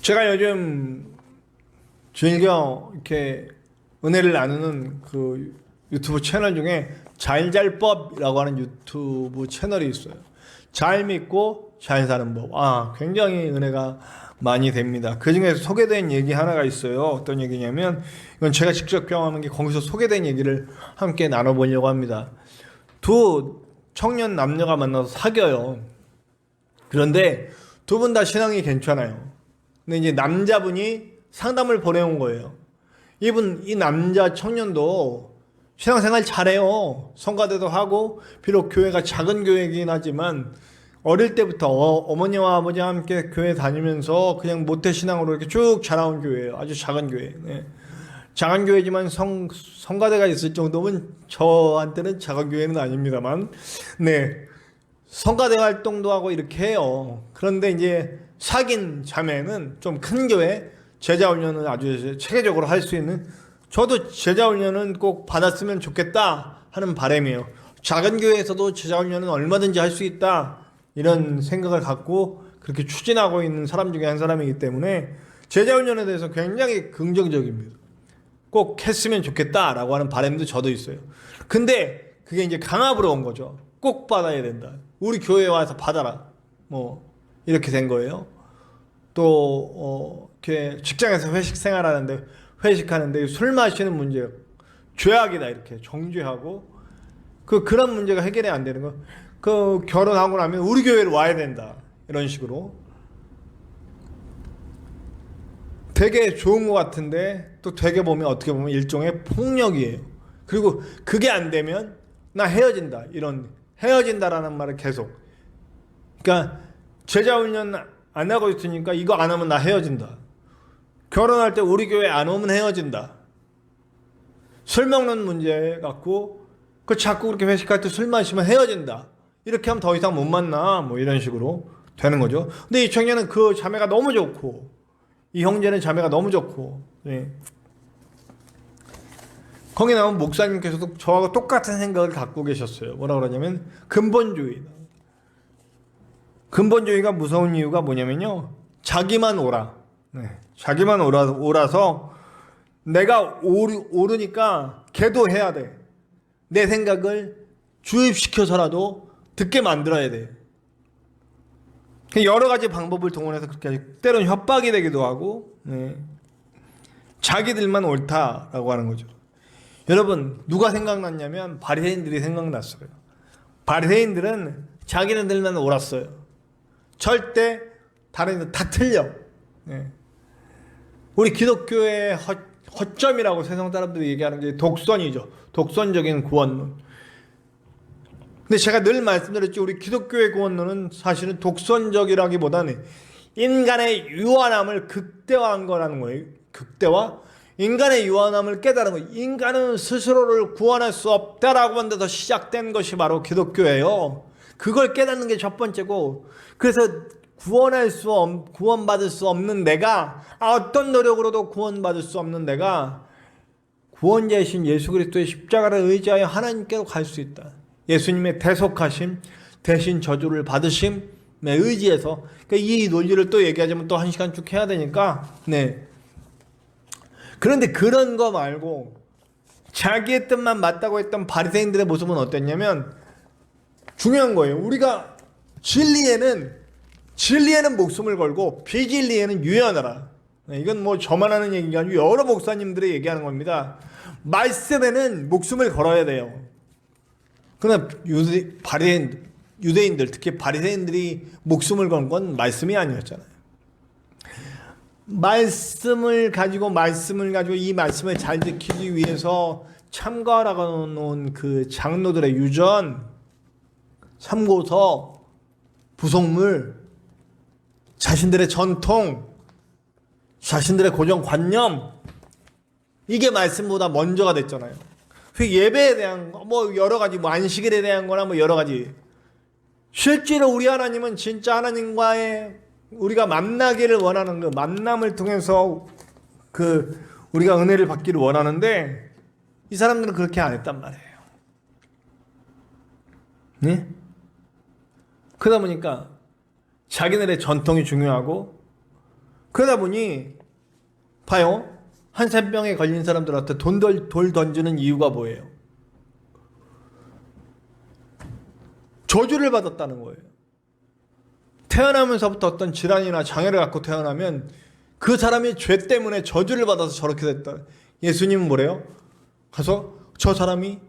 제가 요즘 즐겨 이렇게 은혜를 나누는 그 유튜브 채널 중에 잘잘법이라고 하는 유튜브 채널이 있어요. 잘 믿고 잘 사는 법. 굉장히 은혜가 많이 됩니다. 그 중에서 소개된 얘기 하나가 있어요. 어떤 얘기냐면, 이건 제가 직접 경험한 게 거기서 소개된 얘기를 함께 나눠보려고 합니다. 두 청년 남녀가 만나서 사귀어요. 그런데 두 분 다 신앙이 괜찮아요. 근데 이제 남자분이 상담을 보내온 거예요. 이 남자 청년도 신앙생활 잘해요. 성가대도 하고, 비록 교회가 작은 교회이긴 하지만, 어릴 때부터 어머니와 아버지와 함께 교회 다니면서 그냥 모태신앙으로 이렇게 쭉 자라온 교회예요. 아주 작은 교회. 네. 작은 교회지만 성가대가 있을 정도면 저한테는 작은 교회는 아닙니다만, 네. 성가대 활동도 하고 이렇게 해요. 그런데 이제 사귄 자매는 좀 큰 교회, 제자훈련을 아주 체계적으로 할 수 있는, 저도 제자훈련은 꼭 받았으면 좋겠다 하는 바람이에요. 작은 교회에서도 제자훈련은 얼마든지 할 수 있다, 이런 생각을 갖고 그렇게 추진하고 있는 사람 중에 한 사람이기 때문에 제자훈련에 대해서 굉장히 긍정적입니다. 꼭 했으면 좋겠다라고 하는 바람도 저도 있어요. 근데 그게 이제 강압으로 온 거죠. 꼭 받아야 된다. 우리 교회에 와서 받아라. 뭐 이렇게 된 거예요. 또 이렇게 직장에서 회식 생활하는데, 회식하는데 술 마시는 문제 죄악이다, 이렇게 정죄하고, 그런 문제가 해결이 안 되는 거. 결혼하고 나면 우리 교회로 와야 된다, 이런 식으로. 되게 좋은 것 같은데 또 되게 보면 어떻게 보면 일종의 폭력이에요. 그리고 그게 안 되면 나 헤어진다, 이런 헤어진다라는 말을 계속. 그러니까 제자훈련 안 하고 있으니까 이거 안 하면 나 헤어진다. 결혼할 때 우리 교회 안 오면 헤어진다. 술 먹는 문제 갖고 자꾸 그렇게 회식할 때 술 마시면 헤어진다. 이렇게 하면 더 이상 못 만나, 뭐 이런 식으로 되는 거죠. 근데 이 청년은 그 자매가 너무 좋고, 이 형제는 자매가 너무 좋고, 네. 거기 나온 목사님께서도 저하고 똑같은 생각을 갖고 계셨어요. 뭐라 그러냐면 근본주의다. 근본주의가 무서운 이유가 뭐냐면요, 자기만 옳아. 네. 자기만 옳아서 내가 옳으니까 걔도 해야 돼. 내 생각을 주입시켜서라도 듣게 만들어야 돼. 여러 가지 방법을 동원해서 그렇게 하지. 때로는 협박이 되기도 하고, 네. 자기들만 옳다라고 하는 거죠. 여러분, 누가 생각났냐면 바리새인들이 생각났어요. 바리새인들은 자기네들만 옳았어요. 절대 다른 애들 다 틀려. 네. 우리 기독교의 허점이라고 세상 사람들이 얘기하는 게 독선이죠. 독선적인 구원론. 근데 제가 늘 말씀드렸죠. 우리 기독교의 구원론은 사실은 독선적이라기보다는 인간의 유한함을 극대화한 거라는 거예요. 극대화? 인간의 유한함을 깨달은 거예요. 인간은 스스로를 구원할 수 없다라고 한 데서 시작된 것이 바로 기독교예요. 그걸 깨닫는 게 첫 번째고, 그래서 구원받을 수 없는 내가, 어떤 노력으로도 구원받을 수 없는 내가 구원자이신 예수 그리스도의 십자가를 의지하여 하나님께로 갈 수 있다. 예수님의 대속하심, 대신 저주를 받으심에 의지해서. 그러니까 이 논리를 또 얘기하자면 또 1시간 쭉 해야 되니까, 네. 그런데 그런 거 말고 자기의 뜻만 맞다고 했던 바리새인들의 모습은 어땠냐면, 중요한 거예요. 우리가 진리에는 목숨을 걸고 비진리에는 유연하라. 이건 뭐 저만 하는 얘기가 아니고 여러 목사님들이 얘기하는 겁니다. 말씀에는 목숨을 걸어야 돼요. 그러나 유대인들, 특히 바리새인들이 목숨을 건 건 말씀이 아니었잖아요. 말씀을 가지고 이 말씀을 잘 지키기 위해서 참가하라고 놓은 그 장로들의 유전, 참고서, 부속물, 자신들의 전통, 자신들의 고정관념, 이게 말씀보다 먼저가 됐잖아요. 예배에 대한 거, 뭐 여러 가지, 뭐 안식일에 대한 거나 뭐 여러 가지. 실제로 우리 하나님은 진짜 하나님과의 우리가 만나기를 원하는 그 만남을 통해서 우리가 은혜를 받기를 원하는데, 이 사람들은 그렇게 안 했단 말이에요. 네? 그러다 보니까 자기네들의 전통이 중요하고, 그러다 보니 봐요. 한센병에 걸린 사람들한테 돌 던지는 이유가 뭐예요? 저주를 받았다는 거예요. 태어나면서부터 어떤 질환이나 장애를 갖고 태어나면 그 사람이 죄 때문에 저주를 받아서 저렇게 됐다. 예수님은 뭐래요? 가서 저 사람이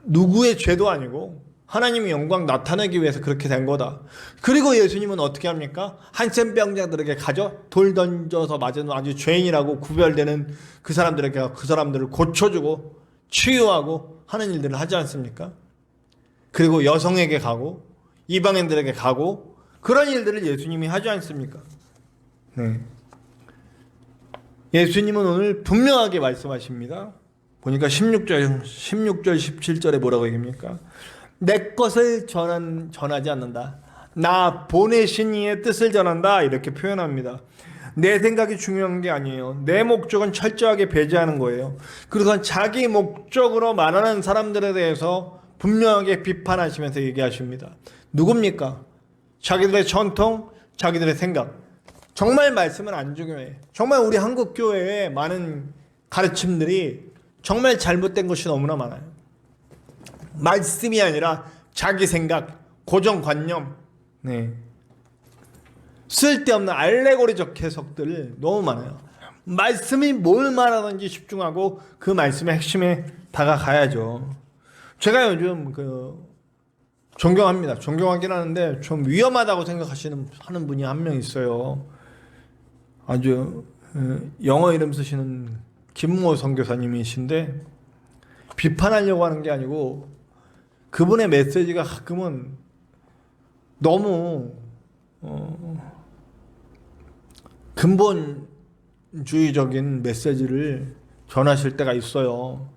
누구의 죄도 아니고 하나님의 영광 나타내기 위해서 그렇게 된 거다. 그리고 예수님은 어떻게 합니까? 한센병자들에게 가져 돌 던져서 맞은 아주 죄인이라고 구별되는 그 사람들에게 그 사람들을 고쳐주고 치유하고 하는 일들을 하지 않습니까? 그리고 여성에게 가고 이방인들에게 가고 그런 일들을 예수님이 하지 않습니까? 네. 예수님은 오늘 분명하게 말씀하십니다. 보니까 16절 17절에 뭐라고 얘기합니까? 내 것을 전하지 않는다. 나 보내신 이의 뜻을 전한다. 이렇게 표현합니다. 내 생각이 중요한 게 아니에요. 내 목적은 철저하게 배제하는 거예요. 그래서 자기 목적으로 말하는 사람들에 대해서 분명하게 비판하시면서 얘기하십니다. 누굽니까? 자기들의 전통, 자기들의 생각. 정말 말씀은 안 중요해. 정말 우리 한국 교회의 많은 가르침들이 정말 잘못된 것이 너무나 많아요. 말씀이 아니라 자기 생각, 고정관념, 네. 쓸데없는 알레고리적 해석들 너무 많아요. 말씀이 뭘 말하는지 집중하고 그 말씀의 핵심에 다가가야죠. 제가 요즘 존경합니다. 존경하긴 하는데 좀 위험하다고 하는 분이 한 명 있어요. 아주 영어 이름 쓰시는 김모 선교사님이신데 비판하려고 하는 게 아니고 그분의 메시지가 가끔은 너무 근본주의적인 메시지를 전하실 때가 있어요.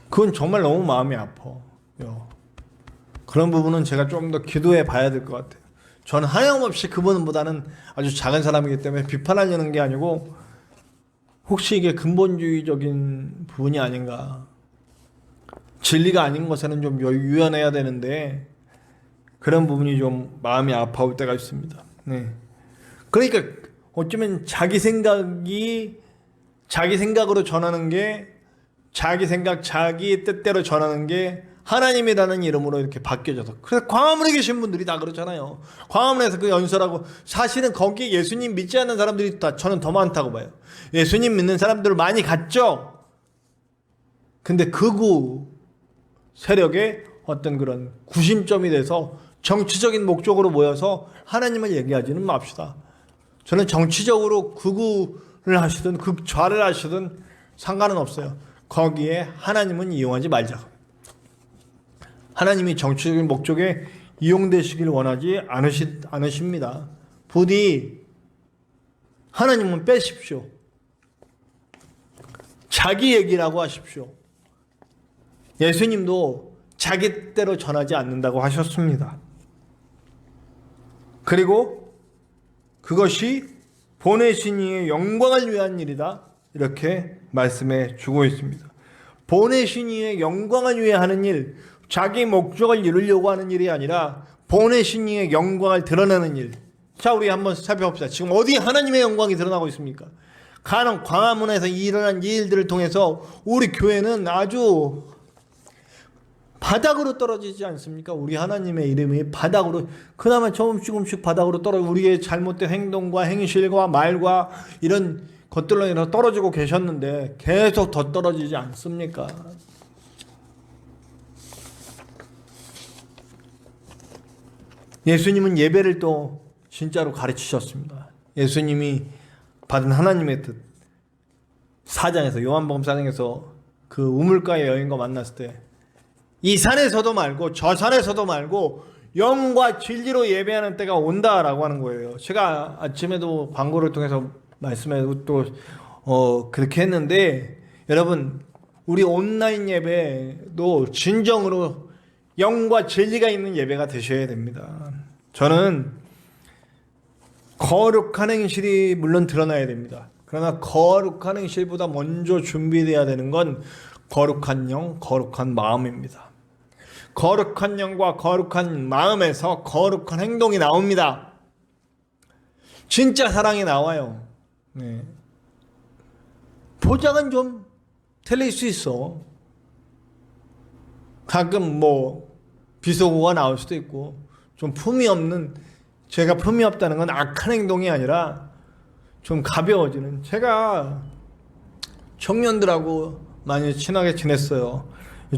그건 정말 너무 마음이 아파. 그런 부분은 제가 좀 더 기도해 봐야 될 것 같아요. 저는 하염없이 그분보다는 아주 작은 사람이기 때문에 비판하려는 게 아니고 혹시 이게 근본주의적인 부분이 아닌가. 진리가 아닌 것에는 좀 유연해야 되는데 그런 부분이 좀 마음이 아파올 때가 있습니다. 네. 그러니까 어쩌면 자기 생각으로 전하는 게 자기 생각, 자기 뜻대로 전하는 게 하나님이라는 이름으로 이렇게 바뀌어져서. 그래서 광화문에 계신 분들이 다 그렇잖아요. 광화문에서 그 연설하고 사실은 거기 예수님 믿지 않는 사람들이 저는 더 많다고 봐요. 예수님 믿는 사람들을 많이 갔죠. 근데 극우 세력의 어떤 그런 구심점이 돼서 정치적인 목적으로 모여서 하나님을 얘기하지는 맙시다. 저는 정치적으로 극우를 하시든 극좌를 하시든 상관은 없어요. 거기에 하나님은 이용하지 말자. 하나님이 정치적인 목적에 이용되시길 원하지 않으십니다. 부디 하나님은 빼십시오. 자기 얘기라고 하십시오. 예수님도 자기 때로 전하지 않는다고 하셨습니다. 그리고 그것이 보내신 이의 영광을 위한 일이다. 이렇게 말씀해 주고 있습니다. 보내신 이의 영광을 위해 하는 일, 자기 목적을 이루려고 하는 일이 아니라 보내신 이의 영광을 드러내는 일. 자, 우리 한번 살펴봅시다. 지금 어디 하나님의 영광이 드러나고 있습니까? 광화문에서 일어난 이 일들을 통해서 우리 교회는 아주 바닥으로 떨어지지 않습니까? 우리 하나님의 이름이 바닥으로, 그나마 조금씩 바닥으로 우리의 잘못된 행동과 행실과 말과 이런 것들로 인해서 떨어지고 계셨는데 계속 더 떨어지지 않습니까? 예수님은 예배를 또 진짜로 가르치셨습니다. 예수님이 받은 하나님의 뜻, 4장에서 요한복음 4장에서 그 우물가의 여인과 만났을 때 이 산에서도 말고 저 산에서도 말고 영과 진리로 예배하는 때가 온다라고 하는 거예요. 제가 아침에도 광고를 통해서 말씀에도 또 그렇게 했는데, 여러분 우리 온라인 예배도 진정으로 영과 진리가 있는 예배가 되셔야 됩니다. 저는 거룩한 행실이 물론 드러나야 됩니다. 그러나 거룩한 행실보다 먼저 준비되어야 되는 건 거룩한 영, 거룩한 마음입니다. 거룩한 영과 거룩한 마음에서 거룩한 행동이 나옵니다. 진짜 사랑이 나와요. 네. 포장은 좀 틀릴 수 있어. 가끔 뭐 비속어가 나올 수도 있고, 좀 품이 없는, 제가 품이 없다는 건 악한 행동이 아니라 좀 가벼워지는. 제가 청년들하고 많이 친하게 지냈어요.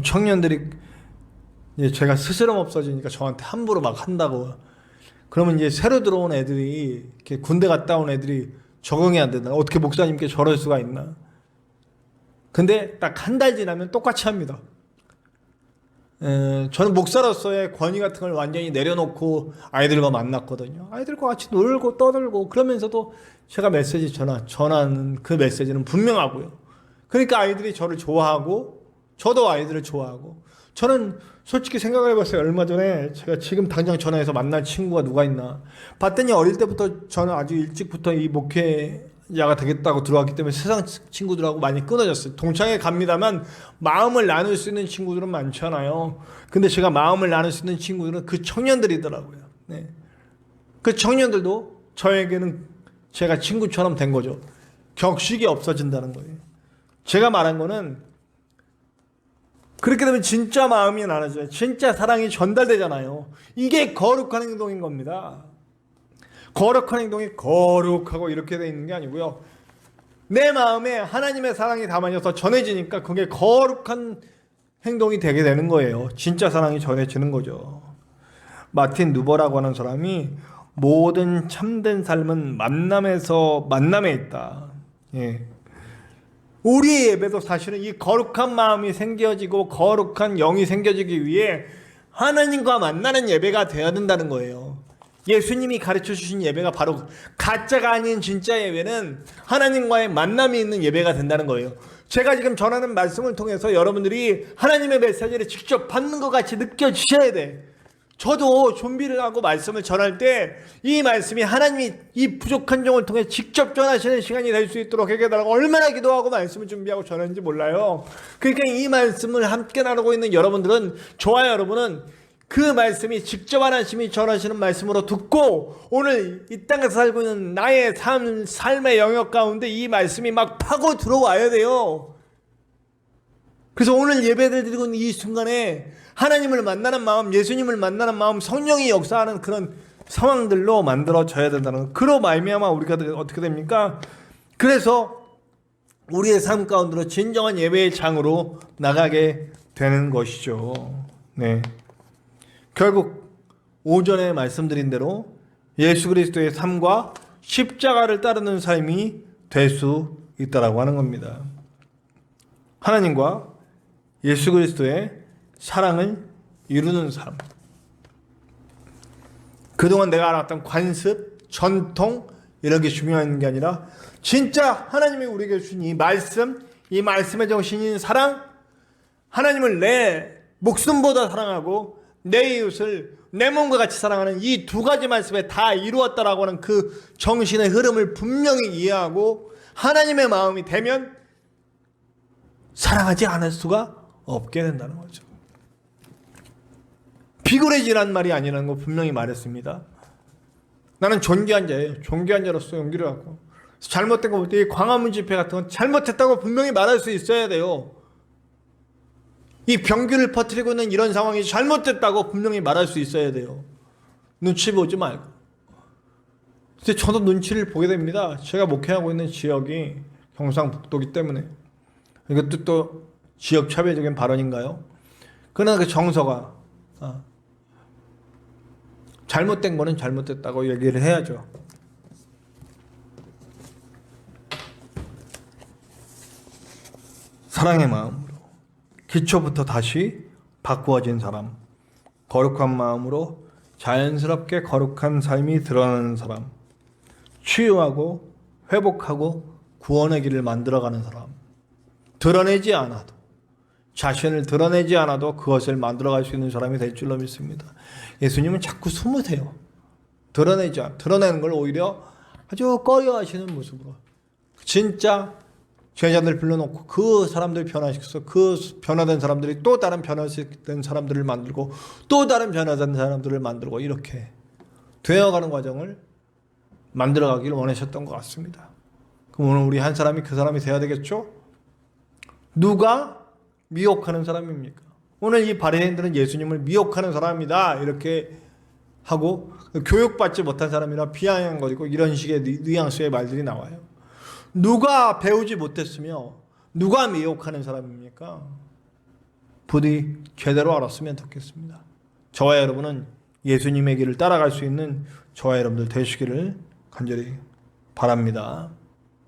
청년들이 이제 제가 스스럼 없어지니까 저한테 함부로 막 한다고. 그러면 이제 새로 들어온 애들이, 이렇게 군대 갔다 온 애들이 적응이 안 된다. 어떻게 목사님께 저럴 수가 있나. 근데 딱 한 달 지나면 똑같이 합니다. 저는 목사로서의 권위 같은 걸 완전히 내려놓고 아이들과 만났거든요. 아이들과 같이 놀고 떠들고 그러면서도 제가 메시지 전하는 그 메시지는 분명하고요. 그러니까 아이들이 저를 좋아하고 저도 아이들을 좋아하고. 저는 솔직히 생각을 해봤어요. 얼마 전에 제가 지금 당장 전화해서 만날 친구가 누가 있나 봤더니, 어릴 때부터 저는 아주 일찍부터 이 목회자가 되겠다고 들어왔기 때문에 세상 친구들하고 많이 끊어졌어요. 동창회 갑니다만 마음을 나눌 수 있는 친구들은 많잖아요. 근데 제가 마음을 나눌 수 있는 친구들은 그 청년들이더라고요. 네. 그 청년들도 저에게는 제가 친구처럼 된 거죠. 격식이 없어진다는 거예요. 제가 말한 거는, 그렇게 되면 진짜 마음이 나눠져요. 진짜 사랑이 전달되잖아요. 이게 거룩한 행동인 겁니다. 거룩한 행동이 거룩하고 이렇게 돼 있는 게 아니고요. 내 마음에 하나님의 사랑이 담아져서 전해지니까 그게 거룩한 행동이 되게 되는 거예요. 진짜 사랑이 전해지는 거죠. 마틴 누버라고 하는 사람이 모든 참된 삶은 만남에 있다. 예. 우리의 예배도 사실은 이 거룩한 마음이 생겨지고 거룩한 영이 생겨지기 위해 하나님과 만나는 예배가 되어야 된다는 거예요. 예수님이 가르쳐 주신 예배가 바로 가짜가 아닌 진짜 예배는 하나님과의 만남이 있는 예배가 된다는 거예요. 제가 지금 전하는 말씀을 통해서 여러분들이 하나님의 메시지를 직접 받는 것 같이 느껴지셔야 돼. 저도 준비를 하고 말씀을 전할 때 이 말씀이 하나님이 이 부족한 종을 통해 직접 전하시는 시간이 될 수 있도록 해달라고 얼마나 기도하고 말씀을 준비하고 전하는지 몰라요. 그러니까 이 말씀을 함께 나누고 있는 여러분들은, 저와 여러분은 그 말씀이 직접 하나님이 전하시는 말씀으로 듣고 오늘 이 땅에서 살고 있는 나의 삶의 영역 가운데 이 말씀이 막 파고 들어와야 돼요. 그래서 오늘 예배를 드리고 있는 이 순간에 하나님을 만나는 마음, 예수님을 만나는 마음, 성령이 역사하는 그런 상황들로 만들어져야 된다는 것. 그로 말미암아 우리가 어떻게 됩니까? 그래서 우리의 삶 가운데로 진정한 예배의 장으로 나가게 되는 것이죠. 네. 결국 오전에 말씀드린 대로 예수 그리스도의 삶과 십자가를 따르는 삶이 될 수 있다라고 하는 겁니다. 하나님과 예수 그리스도의 사랑을 이루는 삶. 그동안 내가 알았던 관습, 전통 이런 게 중요한 게 아니라 진짜 하나님이 우리에게 주신 이 말씀, 이 말씀의 정신인 사랑, 하나님을 내 목숨보다 사랑하고 내 이웃을 내 몸과 같이 사랑하는 이 두 가지 말씀에 다 이루었다라고 하는 그 정신의 흐름을 분명히 이해하고 하나님의 마음이 되면 사랑하지 않을 수가 없게 된다는 거죠. 비굴해지란 말이 아니라는 거 분명히 말했습니다. 나는 존귀한 자예요. 존귀한 자로서 용기를 갖고 잘못된 거 볼 때 광화문 집회 같은 건 잘못했다고 분명히 말할 수 있어야 돼요. 이 병기를 퍼뜨리고 있는 이런 상황이 잘못됐다고 분명히 말할 수 있어야 돼요. 눈치 보지 말고. 근데 저도 눈치를 보게 됩니다. 제가 목회하고 있는 지역이 경상북도이기 때문에. 이것도 또 지역 차별적인 발언인가요? 그러나 그 정서가 잘못된 거는 잘못됐다고 얘기를 해야죠. 사랑의 마음으로 기초부터 다시 바꾸어진 사람, 거룩한 마음으로 자연스럽게 거룩한 삶이 드러나는 사람, 치유하고 회복하고 구원의 길을 만들어가는 사람, 드러내지 않아도, 자신을 드러내지 않아도 그것을 만들어갈 수 있는 사람이 될 줄로 믿습니다. 예수님은 자꾸 숨으세요. 드러내는 걸 오히려 아주 꺼려하시는 모습으로 진짜 제자들 불러놓고 그 사람들 변화시켜서 그 변화된 사람들이 또 다른 변화된 사람들을 만들고 또 다른 변화된 사람들을 만들고 이렇게 되어가는 과정을 만들어가기를 원하셨던 것 같습니다. 그럼 오늘 우리 한 사람이 그 사람이 돼야 되겠죠? 누가 미혹하는 사람입니까? 오늘 이 바리새인들은 예수님을 미혹하는 사람이다 이렇게 하고 교육받지 못한 사람이라 비하한 것이고 이런 식의 뉘앙스의 말들이 나와요. 누가 배우지 못했으며 누가 미혹하는 사람입니까? 부디 제대로 알았으면 좋겠습니다. 저와 여러분은 예수님의 길을 따라갈 수 있는 저와 여러분들 되시기를 간절히 바랍니다.